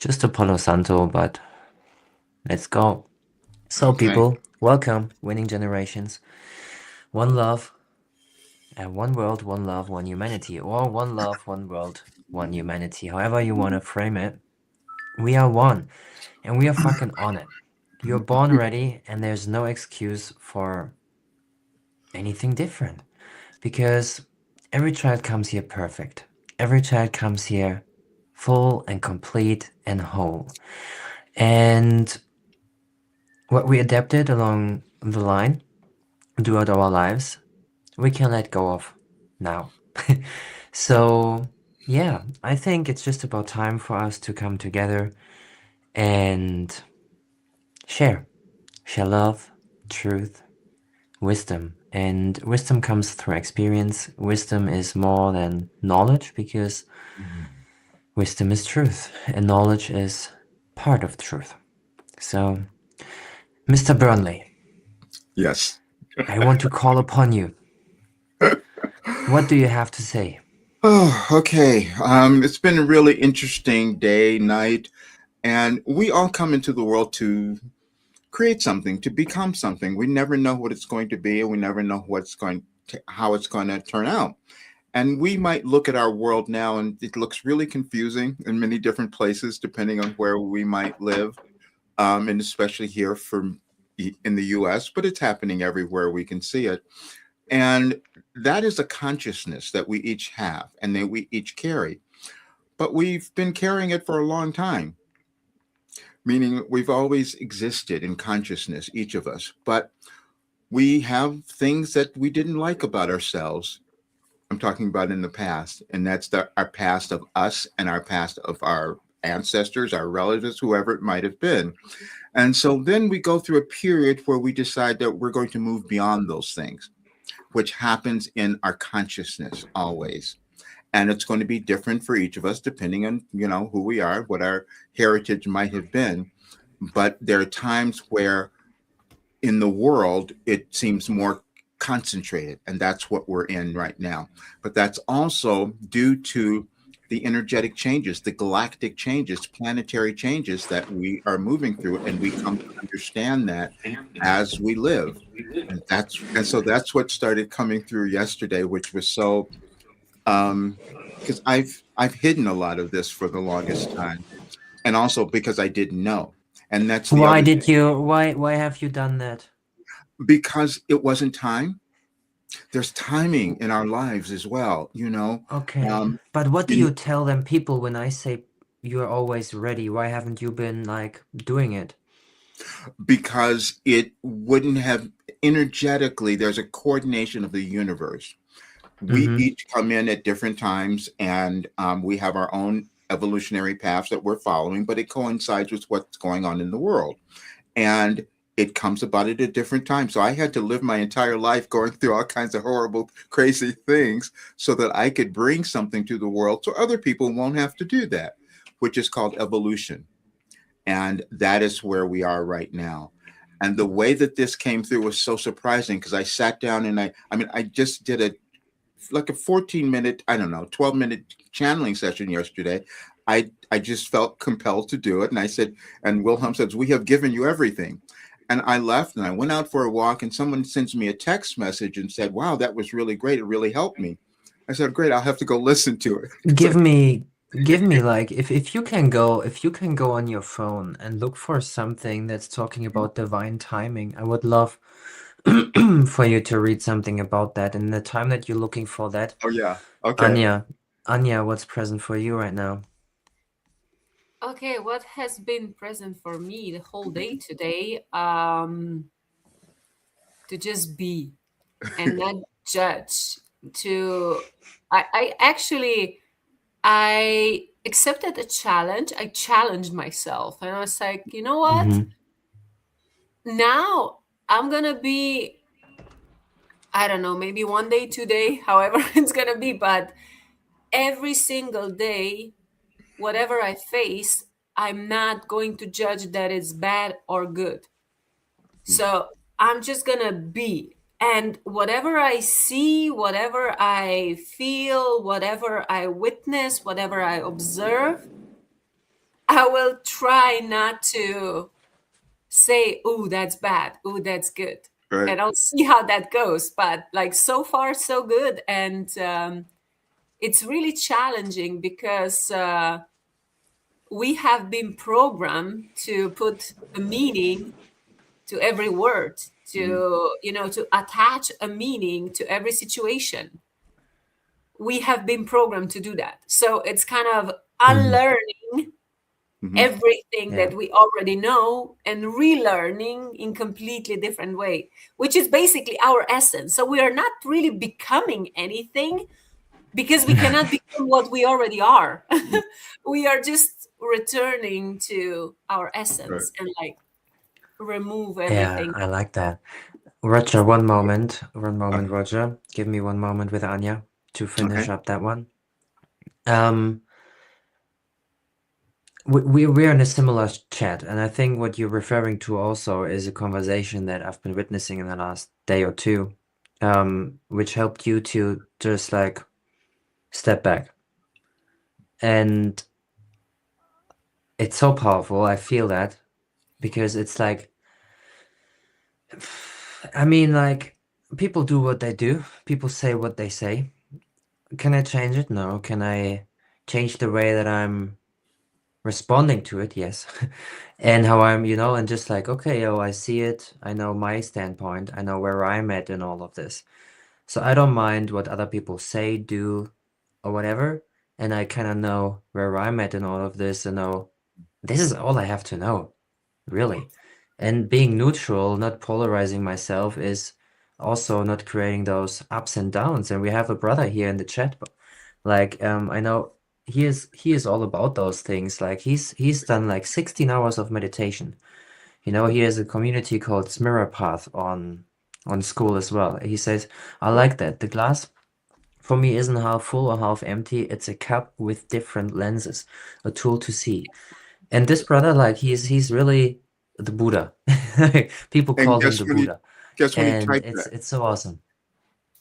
Just a Palo Santo, but let's go. So, Okay. people, welcome, Winning Generations. One love, one world, one love, one humanity, or one love, one world, one humanity. However you want to frame it, we are one, and we are fucking on it. You're born ready, and there's no excuse for anything different. Because every child comes here perfect. Every child comes here full and complete and whole. And what we adapted along the line throughout our lives, we can let go of now. So, yeah, I think it's just about time for us to come together and share. Share love, truth, wisdom. And wisdom comes through experience. Wisdom is more than knowledge because wisdom is truth, and knowledge is part of truth. So, Mr. Burnley, Yes. I want to call upon you. What do you have to say? Oh, okay. It's been a really interesting day, night, and we all come into the world to create something, to become something. We never know what it's going to be, and we never know how it's going to turn out. And we might look at our world now, and it looks really confusing in many different places, depending on where we might live, and especially here in the U.S. But it's happening everywhere we can see it. And that is a consciousness that we each have and that we each carry. But we've been carrying it for a long time, meaning we've always existed in consciousness, each of us. But we have things that we didn't like about ourselves. I'm talking about in the past, and that's our past of us and our past of our ancestors, our relatives, whoever it might have been. And so then we go through a period where we decide that we're going to move beyond those things, which happens in our consciousness always. And it's going to be different for each of us depending on, who we are, what our heritage might have been. But there are times where in the world it seems more concentrated, and that's what we're in right now. But that's also due to the energetic changes, the galactic changes, planetary changes that we are moving through, and we come to understand that as we live. And so that's what started coming through yesterday, which was so because I've hidden a lot of this for the longest time, and also because I didn't know. And that's the Why other did you why have you done that? because it wasn't time. There's timing in our lives as well, Okay. um But what do in, you tell them people when I say you're always ready? Why haven't you been like doing it? because it wouldn't have energetically. There's a coordination of the universe. We Mm-hmm. each come in at different times, and we have our own evolutionary paths that we're following, but it coincides with what's going on in the world. And it comes about at a different time. So I had to live my entire life going through all kinds of horrible, crazy things so that I could bring something to the world so other people won't have to do that, which is called evolution. And that is where we are right now. And the way that this came through was so surprising because I sat down and I just did like a 14-minute, I don't know, 12-minute channeling session yesterday. I just felt compelled to do it. And I said, and Wilhelm says, we have given you everything. And I left and I went out for a walk, and someone sends me a text message and said, wow, that was really great. It really helped me. I said, great, I'll have to go listen to it. Give me give me like if you can go on your phone and look for something that's talking about divine timing, I would love for you to read something about that. In the time that you're looking for that, Oh, yeah. Okay. Anja, Anja, what's present for you right now? Okay, what has been present for me the whole day today? To just be and not judge. To I actually I accepted a challenge. I challenged myself, and I was like, you know what? Mm-hmm. Now I'm gonna be. I don't know, maybe one day, 2 day, however it's gonna be, but every single day, whatever I face, I'm not going to judge that it's bad or good. So I'm just gonna be. And whatever I see, whatever I feel, whatever I witness, whatever I observe, I will try not to say, "Oh, that's bad. Oh, that's good," Right. and I'll see how that goes. But like so far, so good, and it's really challenging because we have been programmed to put a meaning to every word, Mhm. to to attach a meaning to every situation. We have been programmed to do that, so it's kind of Hmm. unlearning Mhm. everything Yeah. that we already know and relearning in completely different way, which is basically our essence. So we are not really becoming anything because we cannot become what we already are. We are just returning to our Right. essence and like remove Yeah, everything. I like that. Roger, one moment. One moment, Roger. Give me one moment with Anja to finish Okay. up that one. Um, we're in a similar chat, and I think what you're referring to also is a conversation that I've been witnessing in the last day or two, which helped you to just like step back. And it's so powerful. I feel that because it's like, I mean, like people do what they do, people say what they say. Can I change it? No. Can I change the way that I'm responding to it? Yes. And how I'm, and just like, okay, oh, I see it. I know my standpoint. I know where I'm at in all of this. So I don't mind what other people say, do, or whatever. And I kind of know where I'm at in all of this and know this is all I have to know, really. And being neutral, not polarizing myself, is also not creating those ups and downs. And we have a brother here in the chat. Like, I know he is all about those things. Like he's done like 16 hours of meditation. He has a community called Smirror Path on school as well. He says, I like that. The glass for me isn't half full or half empty. It's a cup with different lenses, a tool to see. And this brother, like he's really the Buddha. People And call him the Buddha. guess when he And typed it's that? it's so awesome.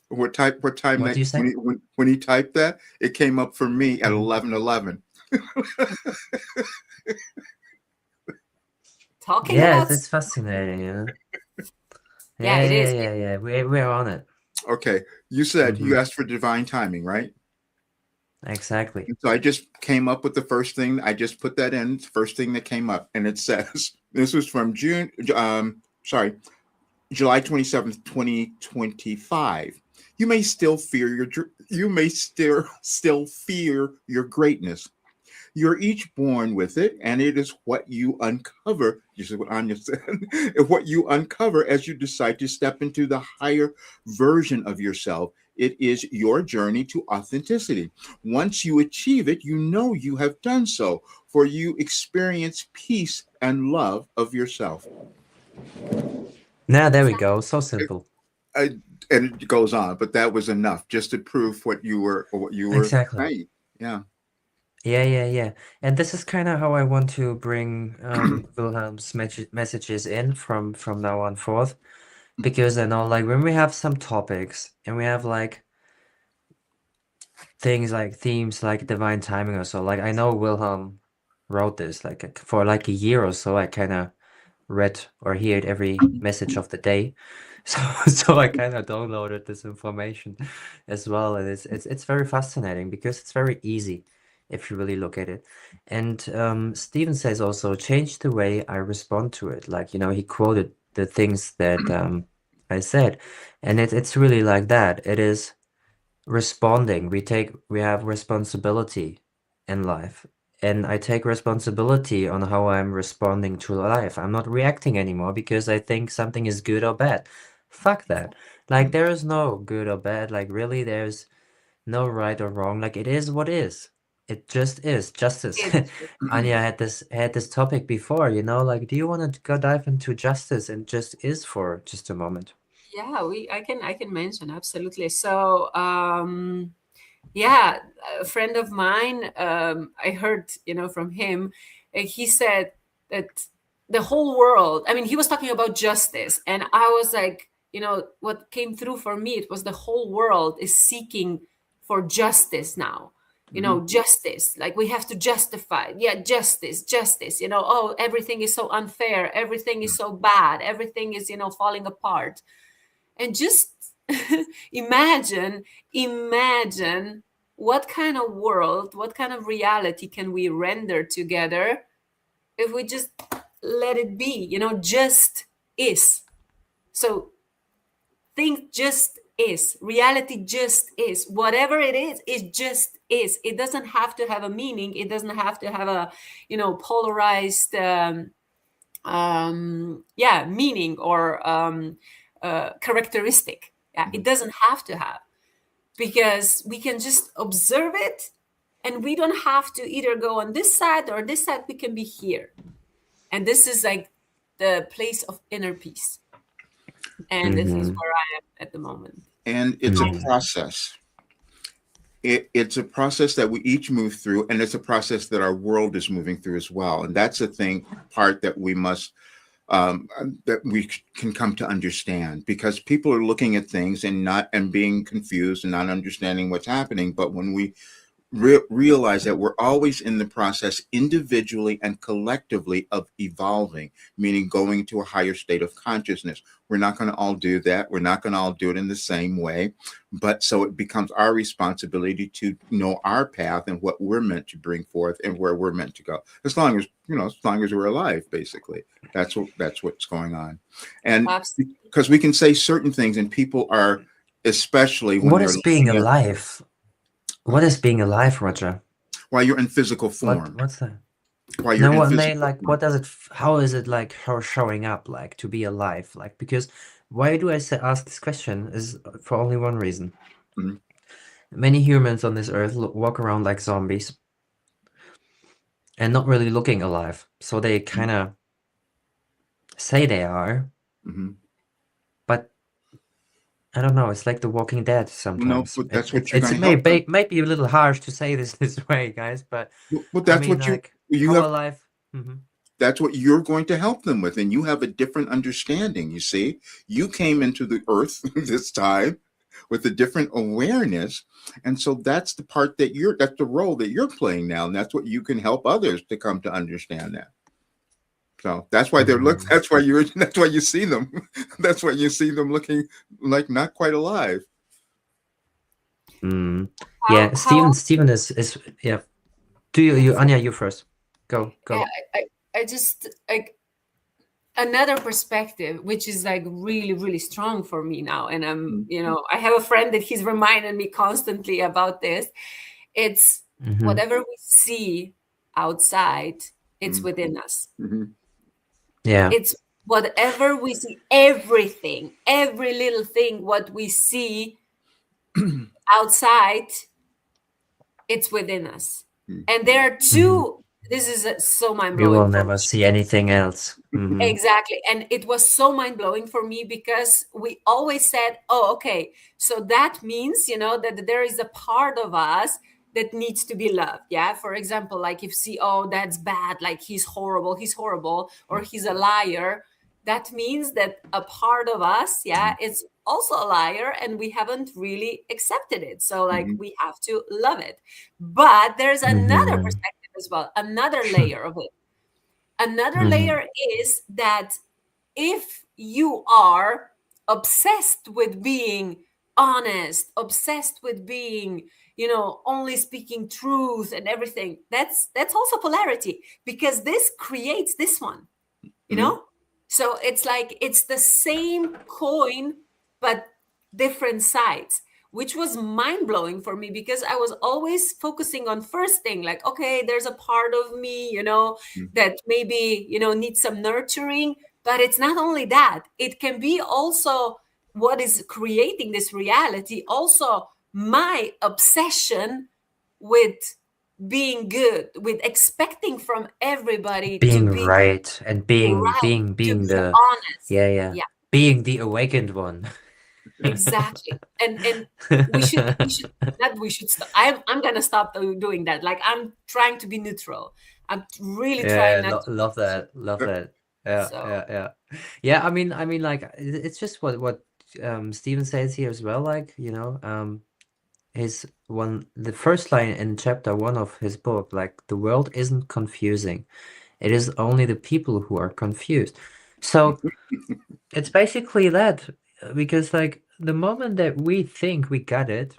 What time What do that you when say? when he typed that, it came up for me at Mhm. 11:11. Talking Yeah, about, it's fascinating. yeah, Yeah, it yeah, is. yeah, yeah. We're on it. Okay, you said you Hmm. asked for divine timing, right? Exactly. And so I just came up with the first thing. I just put that in, first thing that came up, and it says this was from sorry, July 27th, 2025. You may still fear you may still fear your greatness. You're each born with it, and it is what you uncover. This is what Anja said. What you uncover as you decide to step into the higher version of yourself. It is your journey to authenticity. Once you achieve it, you know you have done so, for you experience peace and love of yourself. Now there we Exactly. go. So simple. I, and it goes on, but that was enough just to prove what you were Exactly. saying. Yeah. Yeah, yeah, yeah. And this is kind of how I want to bring Wilhelm's messages in from now on forth, because I know like when we have some topics and we have like things like themes like divine timing or so, like I know Wilhelm wrote this like for like a year or so. I kind of read or heard every message of the day. So so I kind of downloaded this information as well, and it's very fascinating because it's very easy if you really look at it. And Stephen says also change the way I respond to it. Like, he quoted the things that I said, and it's really like that. It is responding. We have responsibility in life. And I take responsibility on how I'm responding to life. I'm not reacting anymore because I think something is good or bad. Fuck that. Like there is no good or bad. Like really there's no right or wrong. Like it is what is. It just is. Justice. It's Anya had this topic before, like do you want to go dive into justice and just is for just a moment? yeah, I can mention absolutely. So yeah, a friend of mine, I heard, from him, he said that the whole world, I mean, he was talking about justice, and I was like, what came through for me, it was the whole world is seeking for justice now. justice, like we have to justify, yeah, justice, oh, everything is so unfair, everything is so bad, everything is falling apart. And just imagine what kind of world, what kind of reality can we render together if we just let it be, just is. So things just is, reality just is, whatever it is, it just is. It doesn't have to have a meaning, it doesn't have to have a polarized meaning or characteristic. Yeah, it doesn't have to have, because we can just observe it, and we don't have to either go on this side or this side. We can be here, and this is like the place of inner peace, and this is where I am at the moment. And it's a process. It's a process that we each move through, and it's a process that our world is moving through as well. And that's the part that we must that we can come to understand, because people are looking at things and being confused and not understanding what's happening. But when we realize that we're always in the process, individually and collectively, of evolving, meaning going to a higher state of consciousness. We're not going to all do that. We're not going to all do it in the same way. But so it becomes our responsibility to know our path and what we're meant to bring forth and where we're meant to go. As long as we're alive, basically. That's what's going on. And because we can say certain things, and people are, especially when what is being alive? What is being alive, Roger? While you're in physical form. What's that? While you're in physical form. What does it? How is it like? How showing up like to be alive? Like, because why do I ask this question? Is for only one reason. Mm-hmm. Many humans on this earth walk around like zombies and not really looking alive. So they kind of say they are, but I don't know. It's like The Walking Dead sometimes. No, but that's what you're going to help them. Might be a little harsh to say this way, guys, but that's what you have alive. That's what you're going to help them with, and you have a different understanding. You see, you came into the earth this time with a different awareness, and so that's the part that's the role that you're playing now, and that's what you can help others to come to understand that. So that's why that's why you see them. That's why you see them looking like not quite alive. Yeah, Steven is yeah. Do you Anja, you first. Go. Yeah, I just like another perspective, which is like really, really strong for me now. And I'm, I have a friend that he's reminded me constantly about this. It's whatever we see outside, it's within us. Yeah. It's whatever we see, everything, every little thing, what we see outside, it's within us. And there are two, this is so mind-blowing. You will never see anything else. Exactly. And it was so mind-blowing for me, because we always said, oh, okay, so that means, that there is a part of us that needs to be loved. Yeah. For example, like if you see, oh, that's bad, like he's horrible, or he's a liar. That means that a part of us, it's also a liar, and we haven't really accepted it. So like we have to love it. But there's another perspective as well, another layer of it. Another layer is that if you are obsessed with being honest, obsessed with being, only speaking truth and everything, that's also polarity, because this creates this one, So it's like, it's the same coin, but different sides, which was mind-blowing for me, because I was always focusing on first thing, like, okay, there's a part of me, that maybe, needs some nurturing, but it's not only that. It can be also what is creating this reality, also my obsession with being good, with expecting from everybody being to be right, and being the honest. being the awakened one. Exactly. And we should stop. I'm gonna stop doing that. Like, I'm trying to be neutral. I'm really trying not to. Love that. Yeah. I mean, like, it's just what Steven says here as well. Like, the first line in chapter 1 of his book, like the world isn't confusing. It is only the people who are confused. So it's basically that, because like the moment that we think we got it,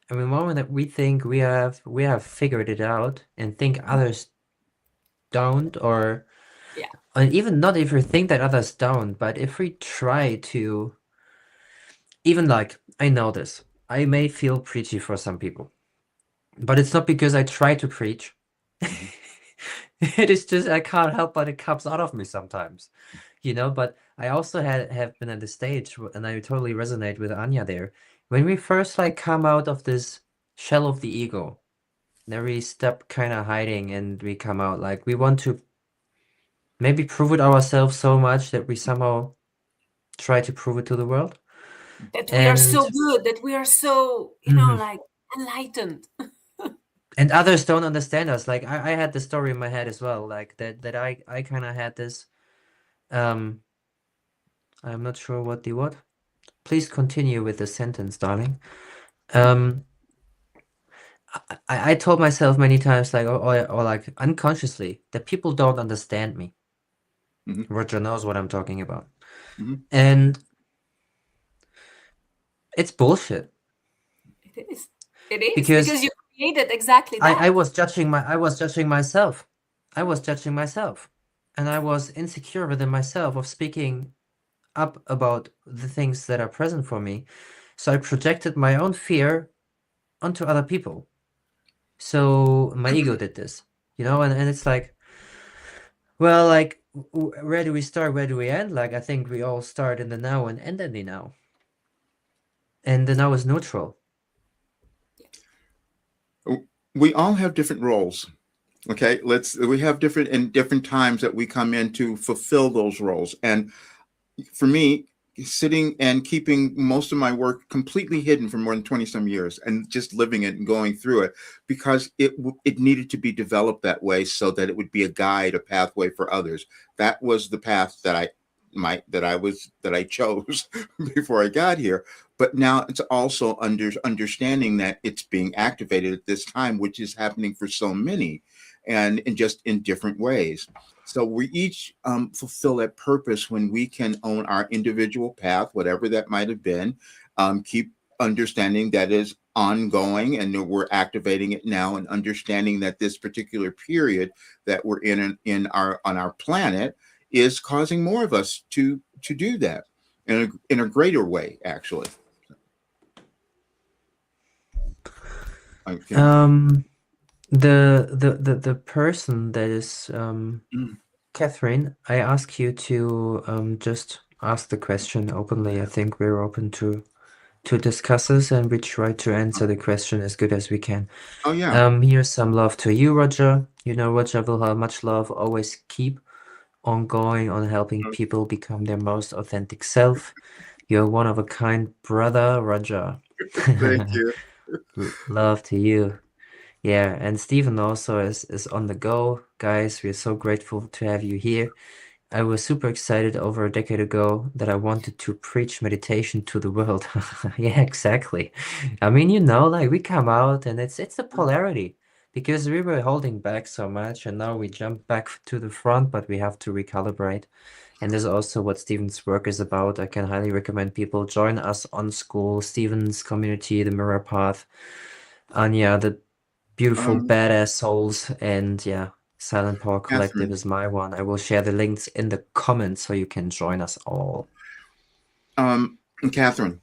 and the moment that we think we have figured it out and think others don't, Yeah. or even not if we think that others don't, but if we try to, even like, I know this, I may feel preachy for some people, but it's not because I try to preach. Mhm. It is just I can't help but it comes out of me sometimes, But I also have been at the stage, and I totally resonate with Anja there. When we first like come out of this shell of the ego, then we stop kind of hiding, and we come out like we want to maybe prove it ourselves so much that we somehow try to prove it to the world. That we are so And good, that we are so, mhm. like enlightened. And others don't understand us. Like I had the story in my head as well, like that I kind of had this. Um, I'm not sure what the what. Please continue with the sentence, darling. Um, I told myself many times, like, or like unconsciously, that people don't understand me. Mhm. Roger knows what I'm talking about. Mhm. And it's bullshit It is. It is because because you created exactly I that. was judging myself. I was judging myself. And I was insecure within myself of speaking up about the things that are present for me. So I projected my own fear onto other people. So my ego did this, and it's like, well, like, where do we start? Where do we end? Like, I think we all start in the now and end in the now. And the now is neutral. We all have different roles. Okay, we have different times that we come in to fulfill those roles. And for me, sitting and keeping most of my work completely hidden for more than 20 some years and just living it and going through it because it needed to be developed that way so that it would be a guide, a pathway for others. That was the path that I chose before I got here. But now it's also understanding that it's being activated at this time, which is happening for so many, and in just in different ways. So we each fulfill that purpose when we can own our individual path, whatever that might have been. Keep understanding that is ongoing, and that we're activating it now, and understanding that this particular period that we're in our on our planet is causing more of us to do that in a greater way, actually. Okay. Um, the person that is Mm. Catherine, I ask you to just ask the question openly. I think we're open to discuss this, and we try to answer the question as good as we can. Oh yeah. Here's some love to you, Roger. Roger will have much love. Always keep on going on helping people become their most authentic self. You're one of a kind brother, Roger. Thank you. Love to you. Yeah, and Stephen also is on the go. Guys, we're so grateful to have you here. I was super excited over a decade ago that I wanted to preach meditation to the world. Yeah, exactly. I mean, like we come out and it's the polarity because we were holding back so much and now we jump back to the front, but we have to recalibrate. And this is also what Stephen's work is about. I can highly recommend people join us on school, Stephen's community, the Mirror Path, Anya, the beautiful Um, badass souls, and yeah, Silent Power Collective Catherine. is my one. I will share the links in the comments so you can join us all. Catherine,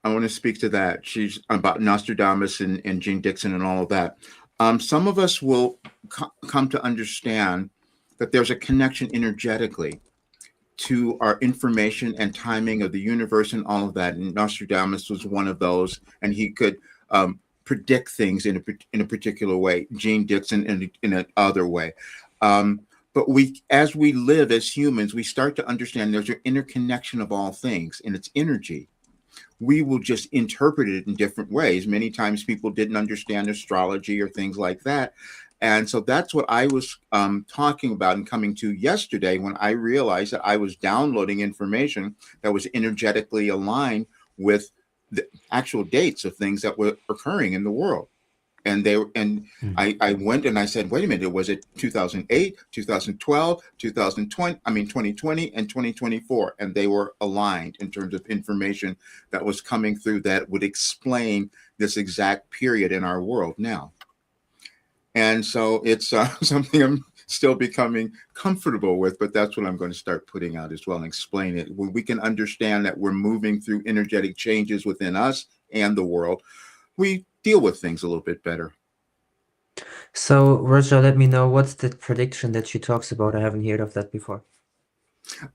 I want to speak to that. She's about Nostradamus and Gene Dixon and all of that. Some of us will come to understand that there's a connection energetically to our information and timing of the universe and all of that. And Nostradamus was one of those, and he could predict things in a particular way. Gene Dixon in another way. But as we live as humans, we start to understand there's an interconnection of all things, and it's energy. We will just interpret it in different ways. Many times people didn't understand astrology or things like that. And so that's what I was talking about and coming to yesterday when I realized that I was downloading information that was energetically aligned with the actual dates of things that were occurring in the world. And they and Mm. I went and I said, wait a minute, was it 2008, 2012, 2020, I mean 2020 and 2024, and they were aligned in terms of information that was coming through that would explain this exact period in our world now. And so it's something I'm still becoming comfortable with, but that's what I'm going to start putting out as well and explain it. When we can understand that we're moving through energetic changes within us and the world, we deal with things a little bit better. So, Roger, let me know what's the prediction that she talks about. I haven't heard of that before.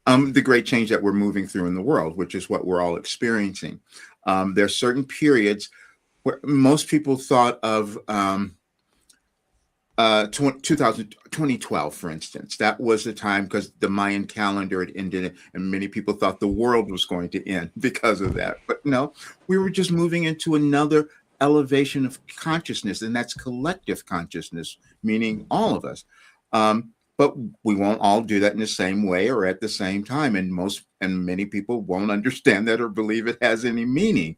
The great change that we're moving through in the world, which is what we're all experiencing. There are certain periods where most people thought of 2012, for instance. That was the time because the Mayan calendar had ended, and many people thought the world was going to end because of that. But no, we were just moving into another elevation of consciousness, and that's collective consciousness, meaning all of us. But we won't all do that in the same way or at the same time, and many people won't understand that or believe it has any meaning.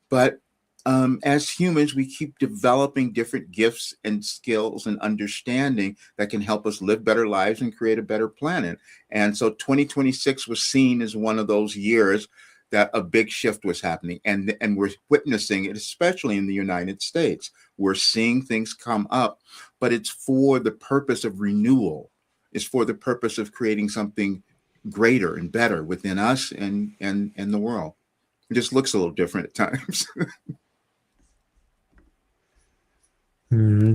But as humans, we keep developing different gifts and skills and understanding that can help us live better lives and create a better planet. And so 2026 was seen as one of those years that a big shift was happening. And we're witnessing it, especially in the United States. We're seeing things come up, but it's for the purpose of renewal. It's for the purpose of creating something greater and better within us and the world. It just looks a little different at times.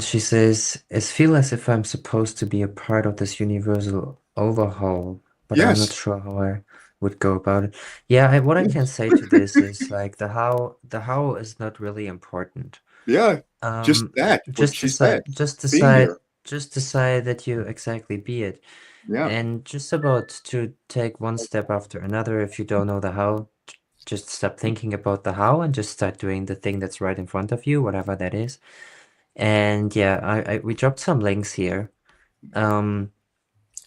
She says, "I feel as if I'm supposed to be a part of this universal overhaul, but I'm not Yes. sure how I would go about it." Yeah, what I can say to this is like the how is not really important. Yeah, just Um, that, what just she said. decide, just Be decide, here. just decide that you exactly be it. Yeah, And just about to take one step after another. If you don't know the how, just stop thinking about the how and just start doing the thing that's right in front of you, whatever that is. And yeah, we dropped some links here. Um,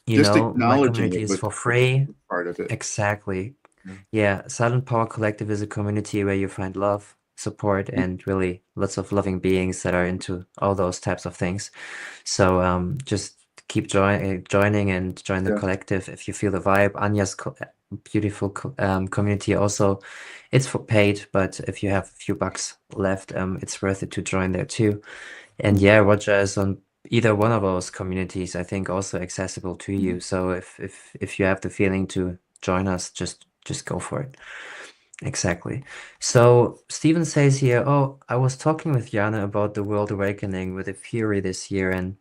just my acknowledging community it is with for free. part of it. Exactly. Yeah. Yeah, Silent Power Collective is a community where you find love, support, and really lots of loving beings that are into all those types of things. So just keep joining and join the Yeah. collective if you feel the vibe. Anja's beautiful community also, it's for paid, but if you have a few bucks left, it's worth it to join there too. And yeah, Roger is on either one of those communities, I think also accessible to you. So if you have the feeling to join us, just go for it. Exactly. So Stephen says here, oh, I was talking with Jarne about the World Awakening with a Fury this year, and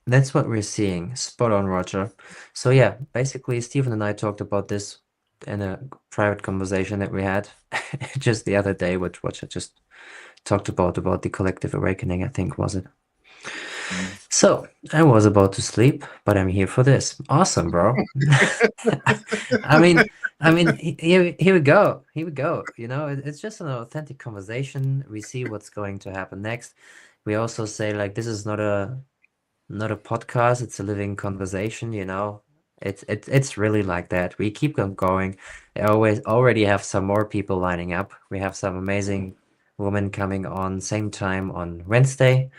that's what we're seeing. Spot on, Roger. So yeah, basically Stephen and I talked about this in a private conversation that we had just the other day, which I just talked about the collective awakening, I think, was it? Mm. So I was about to sleep, but I'm here for this. Awesome, bro. I mean, here we go. Here we go. It's just an authentic conversation. We see what's going to happen next. We also say like this is not a podcast, it's a living conversation, It's really like that. We keep on going. I already have some more people lining up. We have some amazing women coming on same time on Wednesday,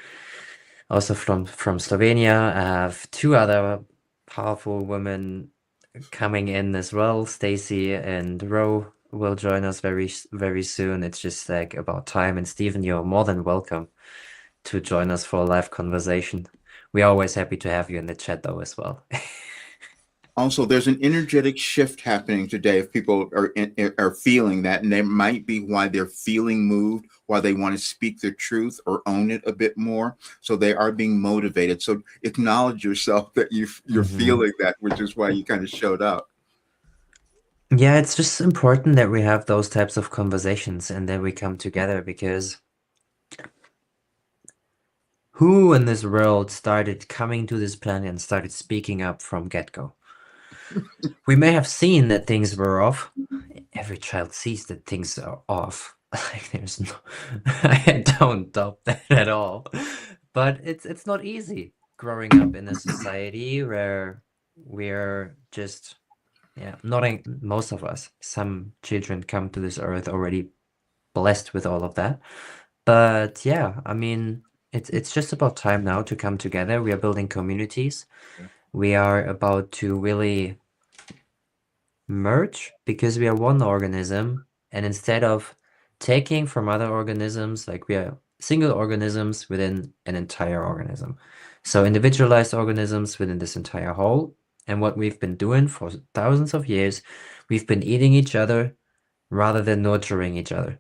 also from Slovenia. I have two other powerful women coming in as well. Stacy and Ro will join us very soon. It's just like about time. And Stephen, you're more than welcome to join us for a live conversation. We're always happy to have you in the chat though as well. Also, there's an energetic shift happening today. If people are feeling that, and there might be why they're feeling moved, why they want to speak their truth or own it a bit more. So they are being motivated. So acknowledge yourself that you're Mhm. feeling that, which is why you kind of showed up. Yeah, it's just important that we have those types of conversations and that we come together because who in this world started coming to this planet and started speaking up from get-go? We may have seen that things were off. Every child sees that things are off. Like there's no, I don't doubt that at all. But it's not easy growing up in a society where we're just, yeah, not most of us. Some children come to this earth already blessed with all of that. But yeah, I mean, it's just about time now to come together. We are building communities. Yeah. We are about to really merge because we are one organism, and instead of taking from other organisms, like we are single organisms within an entire organism. So individualized organisms within this entire whole. And what we've been doing for thousands of years, we've been eating each other rather than nurturing each other.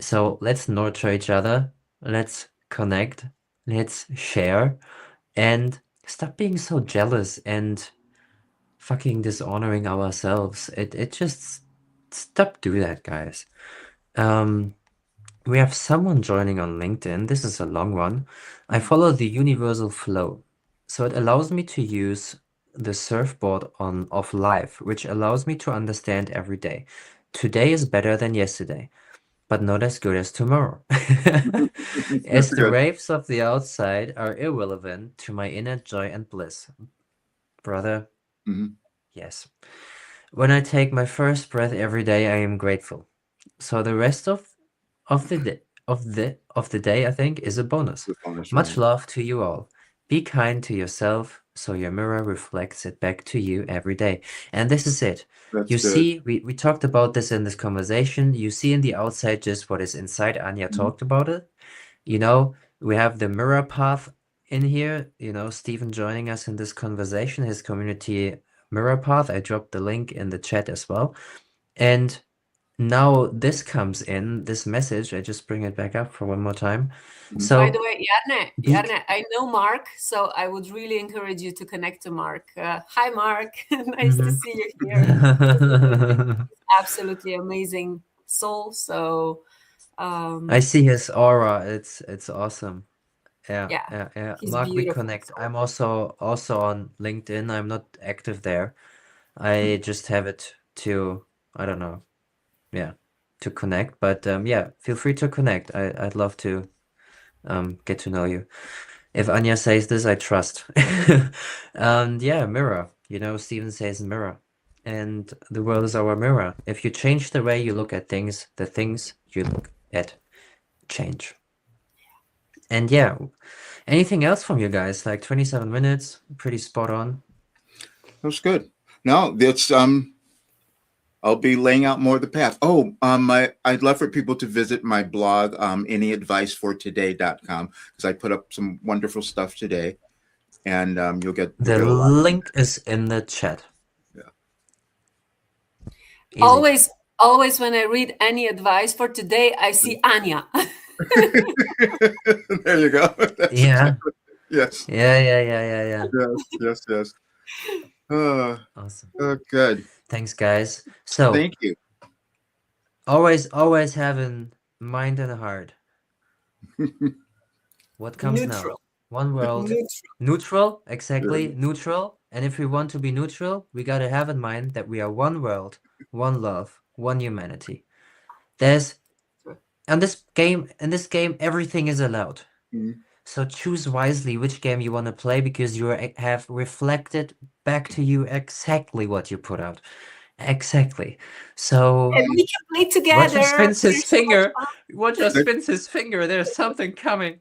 So let's nurture each other, let's connect, let's share, and stop being so jealous and fucking dishonoring ourselves. It just stop do that, guys. Um, we have someone joining on LinkedIn. This is a long one. I follow the universal flow. So it allows me to use the surfboard on of life, which allows me to understand every day. Today is better than yesterday, but not as good as tomorrow. As That's the good. waves of the outside are irrelevant to my inner joy and bliss. Brother, Hmm. yes. When I take my first breath every day, I am grateful. So the rest of the day, of the day, I think, is a bonus. The bonus, Much right? love to you all. Be kind to yourself, so your mirror reflects it back to you every day. And this is it. That's You good. see, we talked about this in this conversation. You see in the outside just what is inside. Anja Mhm. talked about it. You know, we have the mirror path in here. You know, Stephen joining us in this conversation, his community mirror path. I dropped the link in the chat as well. And now this comes in, this message. I just bring it back up for one more time. Mhm. By the So way, be I know Mark, so I would really encourage you to connect to Mark. Hi, Mark. Nice to Mhm. see you here. He's absolutely amazing soul. So, I um, see his aura. It's awesome. Yeah, yeah, yeah, yeah. he's Mark, we beautiful connect. soul. I'm also on LinkedIn. I'm not active there. I just have it to, I don't know, yeah, to connect. But yeah, feel free to connect. I'd love to get to know you. If Anja says this, I trust. And yeah, mirror. You know, Steven says mirror. And the world is our mirror. If you change the way you look at things, the things you look at change. And yeah, anything else from you guys? Like 27 minutes, pretty spot on. That's good. No, that's I'll be laying out more of the path. Oh, I'd love for people to visit my blog, anyadvicefortoday.com, because I put up some wonderful stuff today, and you'll The get a lot from link is in the chat. there. Easy. Always, always when I read any advice for today, I see Anya. Yeah. There you go. That's Yeah. exactly, yes, Yeah, yeah, yeah, yeah, yeah. yes, yes, yes. Uh, Awesome. good. Thanks, guys. So, Thank you. always have in mind and heart. What comes now? Neutral. One world. Neutral. Neutral, Yeah. exactly, neutral. And if we want to be neutral, we gotta have in mind that we are one world, one love, one humanity. There's in this game, everything is allowed. Mhm. So choose wisely which game you want to play because have reflected back to you exactly what you put out. Exactly. So And we can play Roger together. spins his We're so much finger. fun. Roger That- spins his finger. There's something coming.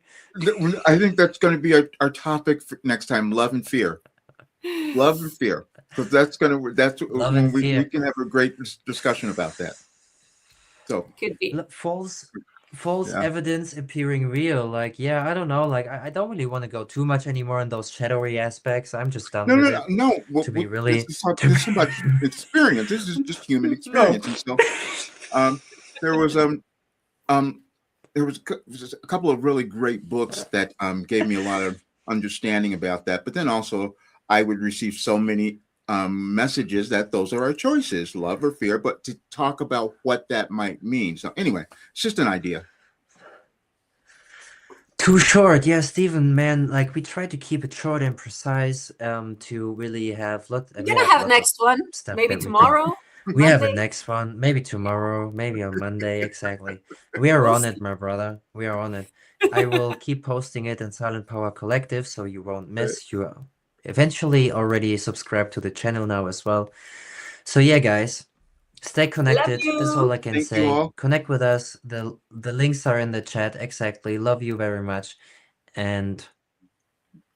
I think that's going to be our topic for next time: love and fear. Love and fear, because that's Love when and we fear. can have a great discussion about that. So Could be. False yeah. evidence appearing real. Like, yeah, I don't know. Like, I don't really want to go too much anymore in those shadowy aspects. I'm just done No, with no, no, it. no. To be This really, is to this is about be, experience. This is just human no. experience, and so um, there was um there was a couple of really great books that gave me a lot of understanding about that. But then also, I would receive so many messages that those are our choices, love or fear. But to talk about what that might mean. So anyway, it's just an idea. Too short, yeah, Stephen, man. Like we try to keep it short and precise, to really have We're we gonna have have lots of next one. stuff Maybe that we can. tomorrow, We have a Monday. next one, maybe tomorrow, maybe on Monday, exactly. We are We'll on it, see. my brother. We are on it. I will keep posting it in Silent Power Collective so you won't miss. You eventually already subscribe to the channel now as well. So yeah, guys, Stay Love connected. This is all you. I can Thank you say. all. Connect with us. The links are in the chat. Exactly. Love you very much. And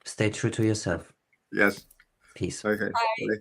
stay true to yourself. Yes. Peace. Okay. Bye. Bye.